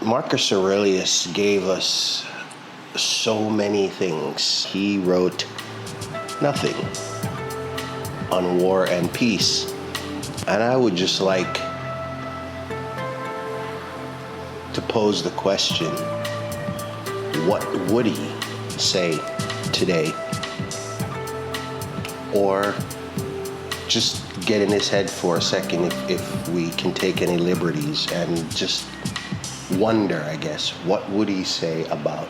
Marcus Aurelius gave us so many things. He wrote nothing on war and peace. And I would just like to pose the question, what would he say today? Or just get in his head for a second, if we can take any liberties, and just wonder, I guess, what would he say about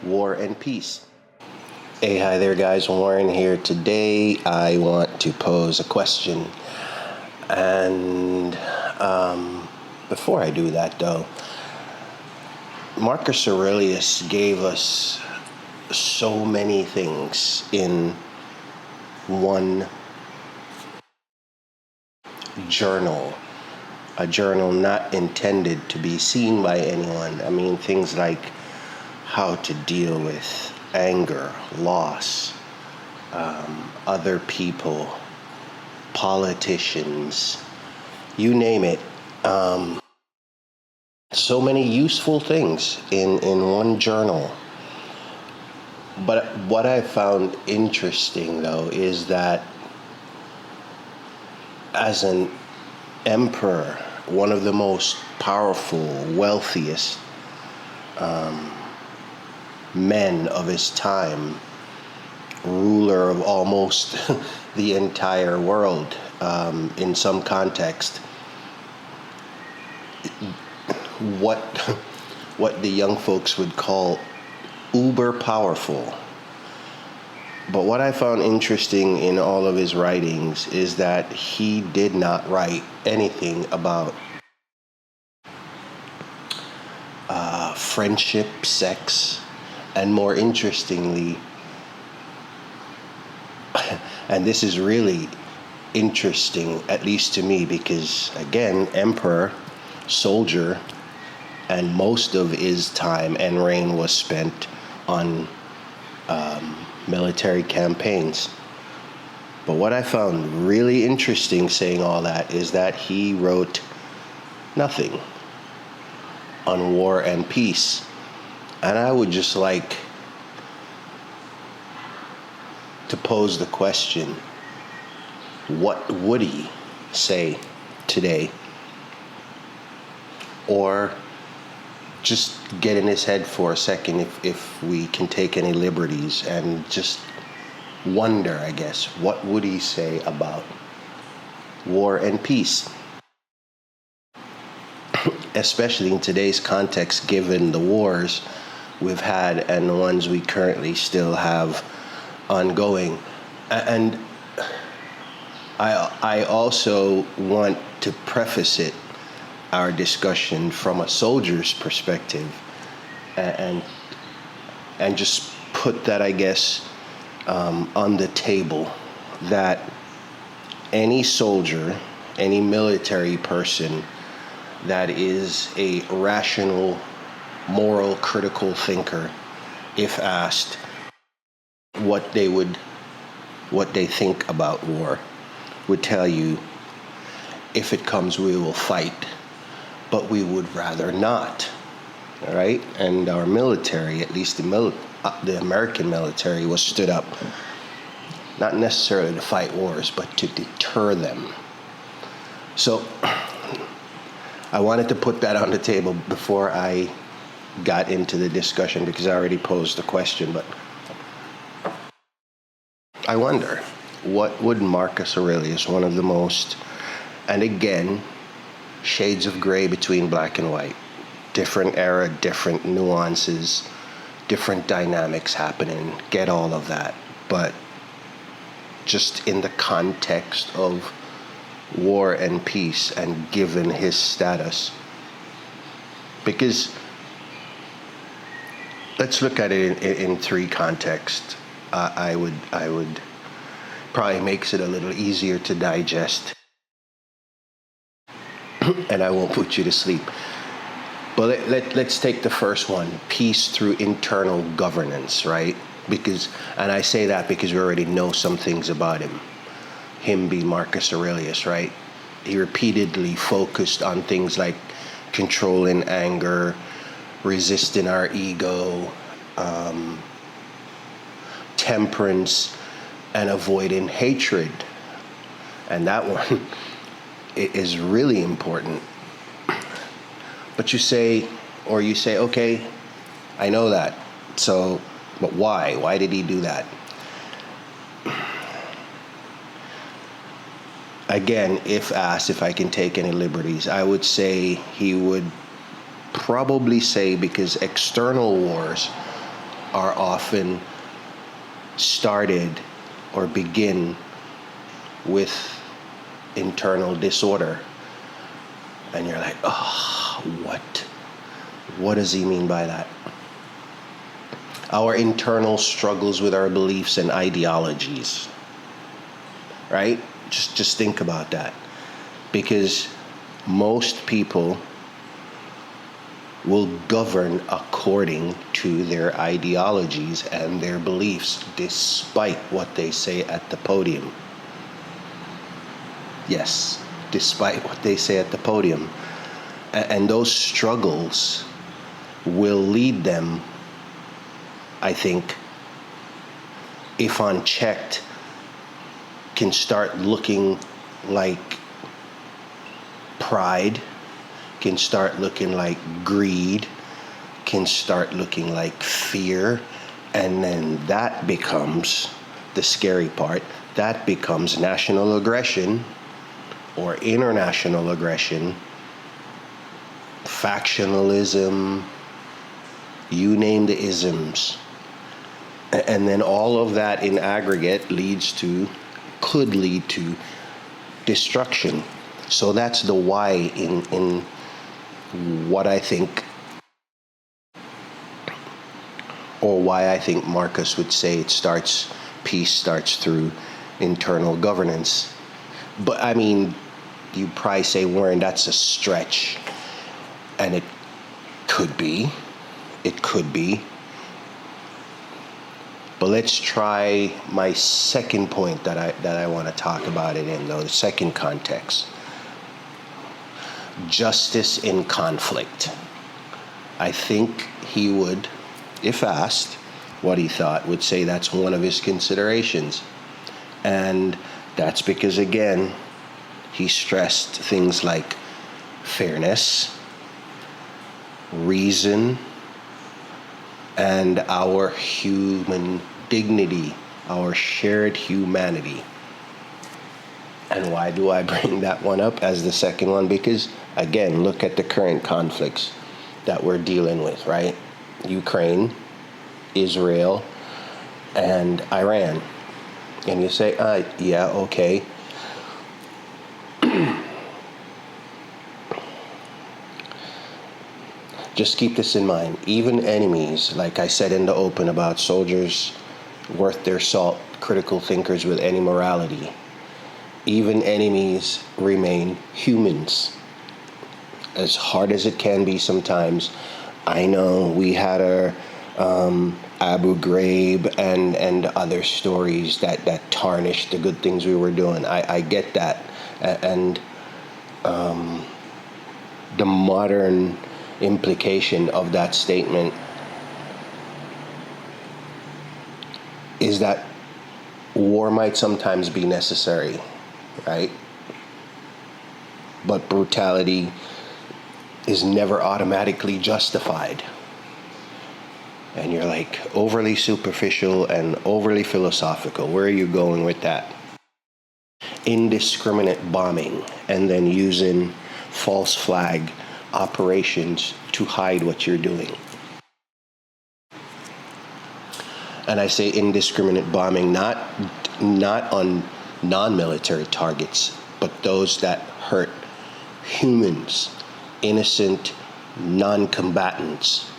war and peace? Hey, hi there guys, Warren here. Today I want to pose a question. And before I do that though, Marcus Aurelius gave us so many things in one journal. A journal not intended to be seen by anyone. I mean, things like how to deal with anger, loss, other people, politicians, you name it. So many useful things in one journal. But what I found interesting, though, is that as an emperor, one of the most powerful, wealthiest men of his time, ruler of almost the entire world, in some context, what the young folks would call uber powerful. But what I found interesting in all of his writings is that he did not write anything about friendship, sex, and more interestingly, and this is really interesting, at least to me, because again, emperor, soldier, and most of his time and reign was spent on military campaigns. But what I found really interesting saying all that is that he wrote nothing on war and peace. And I would just like to pose the question, what would he say today? Or just get in his head for a second, if we can take any liberties, and just wonder, I guess, what would he say about war and peace? Especially in today's context, given the wars we've had and the ones we currently still have ongoing. And I also want to preface our discussion from a soldier's perspective, and just put that, I guess, on the table, that any soldier, any military person that is a rational, moral, critical thinker, if asked what they think about war, would tell you, if it comes, we will fight, but we would rather not. All right? And our military, at least the American military, was stood up not necessarily to fight wars, but to deter them. So I wanted to put that on the table before I got into the discussion, because I already posed the question. But I wonder, what would Marcus Aurelius, one of the most, and again, shades of gray between black and white, different era, different nuances, different dynamics happening, get all of that. But just in the context of war and peace, and given his status, because let's look at it in three contexts. I would probably makes it a little easier to digest, and I won't put you to sleep. But let's take the first one, peace through internal governance, right? And I say that because we already know some things about him being Marcus Aurelius, right? He repeatedly focused on things like controlling anger, resisting our ego, temperance, and avoiding hatred. And that one is really important. But you say, okay, I know that. So, but why? Why did he do that? Again, if asked if I can take any liberties, I would say he would probably say because external wars are often started or begin with internal disorder. And you're like, oh, what does he mean by that? Our internal struggles with our beliefs and ideologies, right? Just think about that. Because most people will govern according to their ideologies and their beliefs, despite what they say at the podium. Yes, despite what they say at the podium. And those struggles will lead them, I think, if unchecked, can start looking like pride, can start looking like greed, can start looking like fear, and then that becomes the scary part. That becomes national aggression or international aggression, factionalism, you name the isms. And then all of that in aggregate could lead to destruction. So that's the why in what I think, or why I think Marcus would say peace starts through internal governance. But I mean, you probably say, Warren, that's a stretch. And it could be. But let's try my second point that I want to talk about it in, though, the second context. Justice in conflict. I think he would, if asked what he thought, would say that's one of his considerations. And that's because, again, he stressed things like fairness, reason, and our human dignity, our shared humanity. And why do I bring that one up as the second one? Because, again, look at the current conflicts that we're dealing with, right? Ukraine, Israel, and Iran. And you say, yeah, okay. Just keep this in mind. Even enemies, like I said in the open about soldiers worth their salt, critical thinkers with any morality, even enemies remain humans. As hard as it can be sometimes. I know we had our Abu Ghraib and other stories that tarnished the good things we were doing. I get that. And the modern implication of that statement is that war might sometimes be necessary, right? But brutality is never automatically justified. And you're like overly superficial and overly philosophical. Where are you going with that? Indiscriminate bombing and then using false flag operations to hide what you're doing. And I say indiscriminate bombing, not on non-military targets, but those that hurt humans, innocent non-combatants,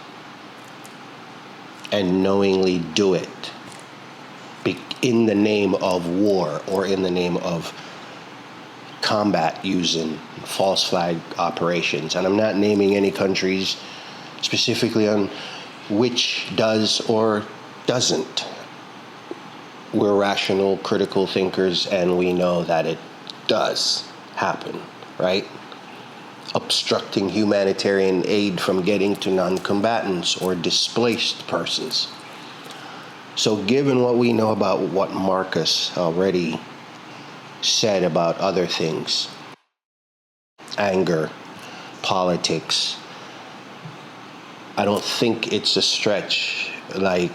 and knowingly do it in the name of war or in the name of combat using false flag operations. And I'm not naming any countries specifically on which does or doesn't. We're rational, critical thinkers, and we know that it does happen, right? obstructing humanitarian aid from getting to non-combatants or displaced persons. So given what we know about what Marcus already said about other things, anger, politics, I don't think it's a stretch, like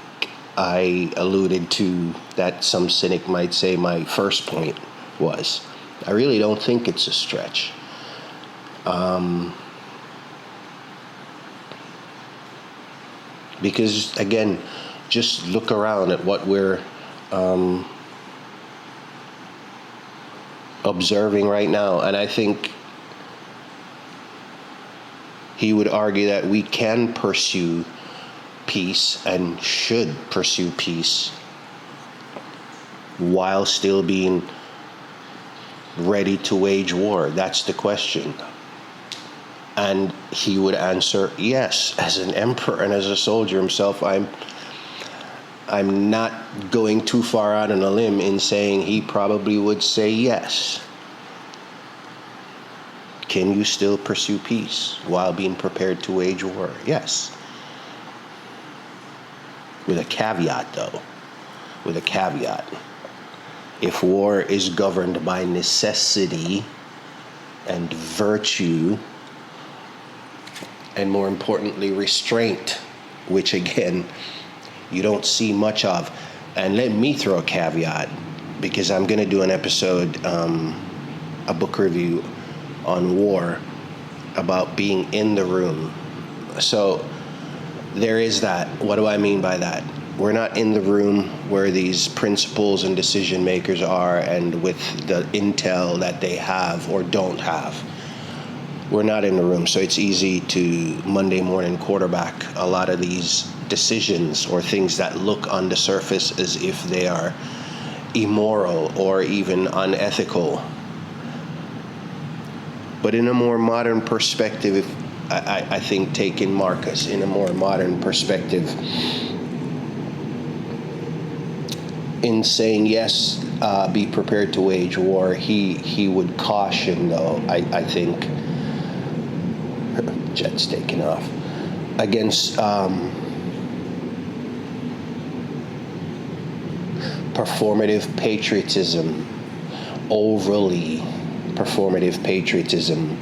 I alluded to, that some cynic might say my first point was. I really don't think it's a stretch. Because, again, just look around at what we're observing right now. And I think he would argue that we can pursue peace and should pursue peace while still being ready to wage war. That's the question. And he would answer, yes, as an emperor and as a soldier himself, I'm not going too far out on a limb in saying he probably would say yes. Can you still pursue peace while being prepared to wage war? Yes. With a caveat, though. With a caveat. If war is governed by necessity and virtue, and more importantly, restraint, which again, you don't see much of. And let me throw a caveat, because I'm going to do an episode, a book review on war, about being in the room. So there is that. What do I mean by that? We're not in the room where these principals and decision makers are and with the intel that they have or don't have. We're not in the room, so it's easy to Monday morning quarterback a lot of these decisions or things that look on the surface as if they are immoral or even unethical. But in a more modern perspective, I think taking Marcus in a more modern perspective, in saying yes, be prepared to wage war, he would caution, though, I think, jet's taking off, against performative patriotism, overly performative patriotism,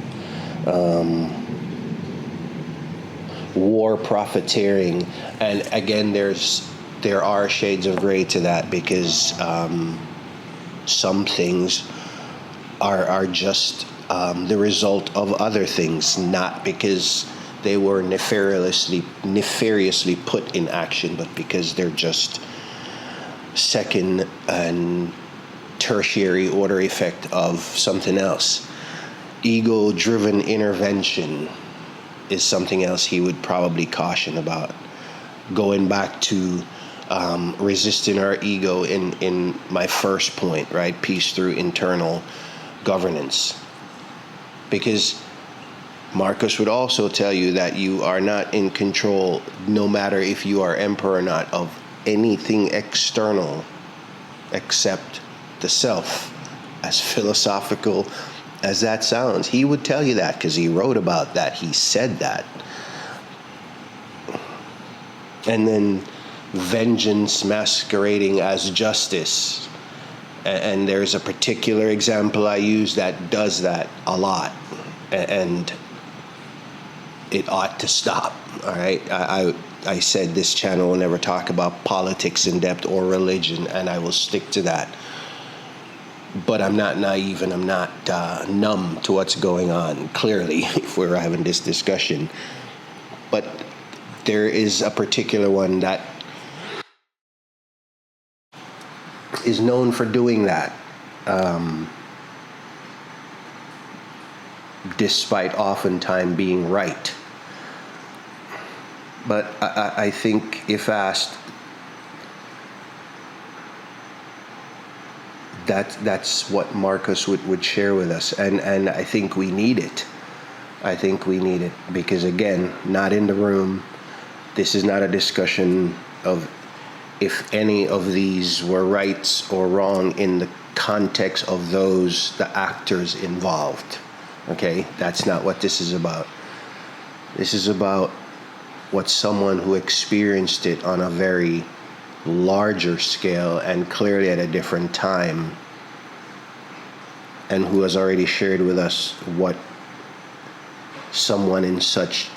war profiteering. And again, there are shades of gray to that, because some things are just the result of other things, not because they were nefariously put in action, but because they're just second and tertiary order effect of something else. Ego-driven intervention is something else he would probably caution about. Going back to resisting our ego in my first point, right? Peace through internal governance. Because Marcus would also tell you that you are not in control, no matter if you are emperor or not, of anything external except the self. As philosophical as that sounds, he would tell you that because he wrote about that. He said that. And then vengeance masquerading as justice. And there's a particular example I use that does that a lot. And it ought to stop. All right. I said this channel will never talk about politics in depth or religion, and I will stick to that. But I'm not naive and I'm not numb to what's going on, clearly, if we're having this discussion. But there is a particular one that is known for doing that, despite oftentimes being right. But I think if asked, that's what Marcus would share with us. And I think we need it. I think we need it because, again, not in the room. This is not a discussion of if any of these were right or wrong in the context of the actors involved. Okay, that's not what this is about. This is about what someone who experienced it on a very larger scale and clearly at a different time, and who has already shared with us what someone in such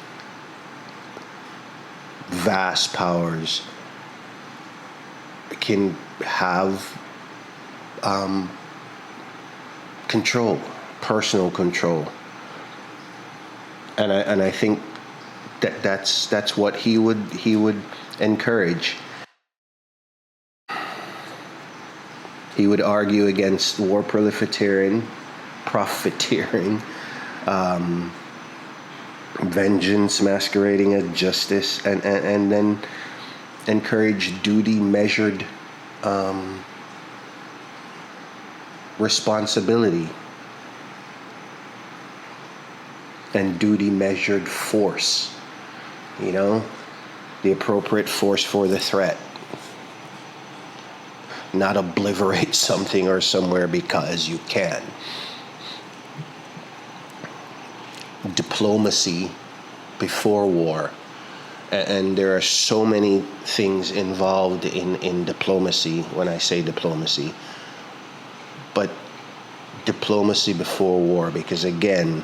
vast powers can have control, personal control. And I think that's what he would encourage. He would argue against war profiteering, vengeance masquerading as justice, and then encourage duty measured responsibility and duty measured force. You know, the appropriate force for the threat. Not obliterate something or somewhere because you can. Diplomacy before war. And there are so many things involved in diplomacy when I say diplomacy. But diplomacy before war, because again,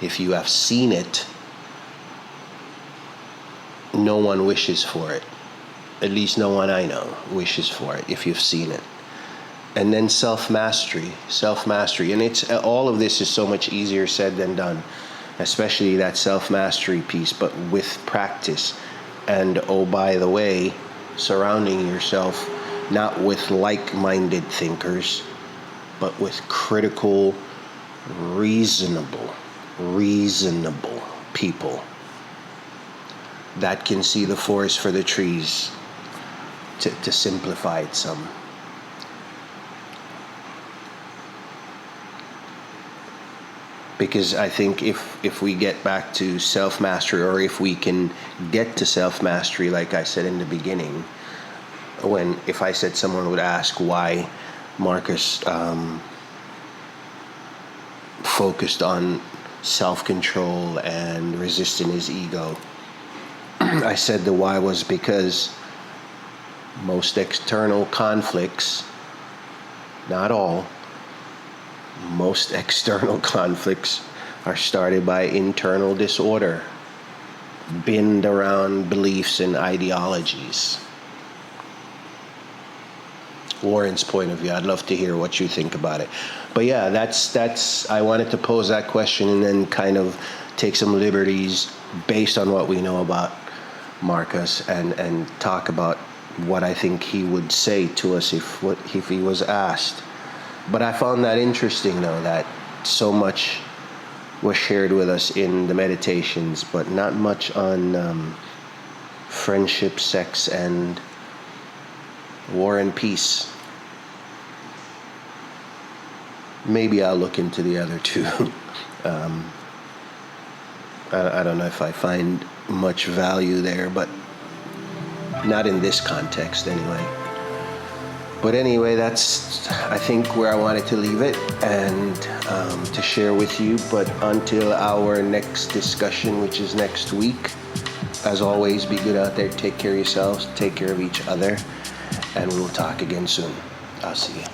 if you have seen it, no one wishes for it. At least no one I know wishes for it if you've seen it. And then self-mastery. And it's all of this is so much easier said than done, especially that self-mastery piece, but with practice. And oh, by the way, surrounding yourself not with like-minded thinkers, but with critical, reasonable people that can see the forest for the trees, to simplify it some. Because I think if we get back to self-mastery, or if we can get to self-mastery, like I said in the beginning, if I said someone would ask why Marcus focused on self-control and resisting his ego, I said the why was because most external conflicts, not all, most external conflicts are started by internal disorder, binned around beliefs and ideologies. Warren's point of view, I'd love to hear what you think about it. But yeah, that's I wanted to pose that question and then kind of take some liberties based on what we know about Marcus and talk about what I think he would say to us if he was asked. But I found that interesting, though, that so much was shared with us in the meditations, but not much on friendship, sex, and war and peace. Maybe I'll look into the other two. I don't know if I find much value there, but not in this context anyway. But anyway, that's, I think, where I wanted to leave it and to share with you. But until our next discussion, which is next week, as always, be good out there. Take care of yourselves. Take care of each other. And we will talk again soon. I'll see you.